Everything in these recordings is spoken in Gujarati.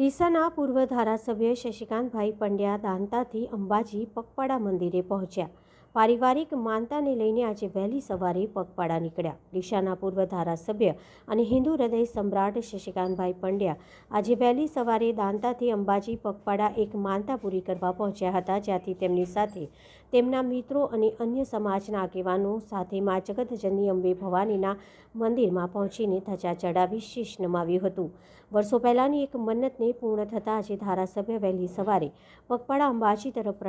ડીસાના પૂર્વ ધારાસભ્ય શશિકાંતભાઈ પંડ્યા દાંતાથી અંબાજી પગપાળા મંદિરે પહોંચ્યા। પારિવારિક માનતાને લઈને આજે વહેલી સવારે પગપાળા નીકળ્યા। ડીસાના પૂર્વ ધારાસભ્ય અને હિન્દુ હૃદય સમ્રાટ શશિકાંતભાઈ પંડ્યા આજે વહેલી સવારે દાંતાથી અંબાજી પગપાળા એક માનતા પૂરી કરવા પહોંચ્યા હતા, જ્યાંથી તેમની સાથે તેમના મિત્રો અને અન્ય સમાજના આગેવાનો સાથે મા જગતજનની અંબે ભવાનીના મંદિરમાં પહોંચીને ધજા ચડાવી શીશ નમાવ્યું હતું। વર્ષો પહેલાંની એક મન્નતને પૂર્ણ થતાં આજે ધારાસભ્ય વહેલી સવારે પગપાળા અંબાજી તરફ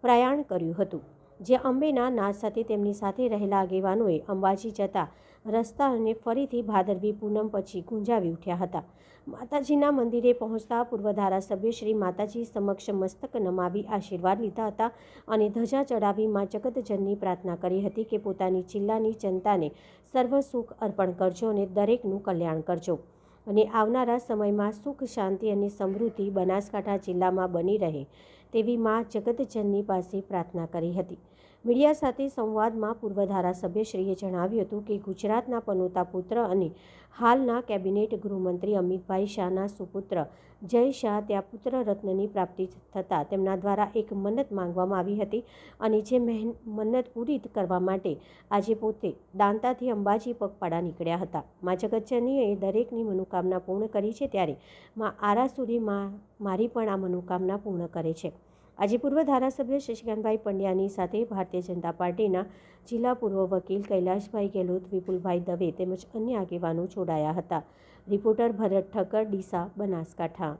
પ્રયાણ કર્યું હતું, જે અંબેના નાદ સાથે તેમની સાથે રહેલા આગેવાનોએ અંબાજી જતા રસ્તાને ફરીથી ભાદરવી પૂનમ પછી ગુંજાવી ઉઠ્યા હતા। માતાજીના મંદિરે પહોંચતા પૂર્વ ધારાસભ્ય શ્રી માતાજી સમક્ષ મસ્તક નમાવી આશીર્વાદ લીધા હતા અને ધજા ચડાવી મા જગતજનની પ્રાર્થના કરી હતી કે પોતાની જિલ્લાની જનતાને સર્વ સુખ અર્પણ કરજો અને દરેકનું કલ્યાણ કરજો અને આવનારા સમયમાં સુખ, શાંતિ અને સમૃદ્ધિ બનાસકાંઠા જિલ્લામાં બની રહે તેવી મા જગતજનની પાસે પ્રાર્થના કરી હતી। મીડિયા સાથે સંવાદમાં પૂર્વ ધારાસભ્યશ્રીએ જણાવ્યું હતું કે ગુજરાતના પનોતા પુત્ર અને હાલના કેબિનેટ ગૃહમંત્રી અમિતભાઈ શાહના સુપુત્ર જય શાહ ત્યાં પુત્ર રત્નની પ્રાપ્તિ થતાં તેમના દ્વારા એક મન્નત માંગવામાં આવી હતી અને જે મન્નત પૂરી કરવા માટે આજે પોતે દાંતાથી અંબાજી પગપાળા નીકળ્યા હતા। મા જગતજનીએ દરેકની મનોકામના પૂર્ણ કરી છે, ત્યારે મા આરાસુરી મારી પણ આ મનોકામના પૂર્ણ કરે છે। આજે પૂર્વ ધારાસભ્ય શશિકાંતભાઈ પંડ્યાની સાથે ભારતીય જનતા પાર્ટીના જિલ્લા પૂર્વ વકીલ કૈલાશભાઈ ગેહલોત, વિપુલભાઈ દવે તેમજ અન્ય આગેવાનો જોડાયા હતા। રિપોર્ટર ભરત ઠક્કર, ડીસા, બનાસકાંઠા।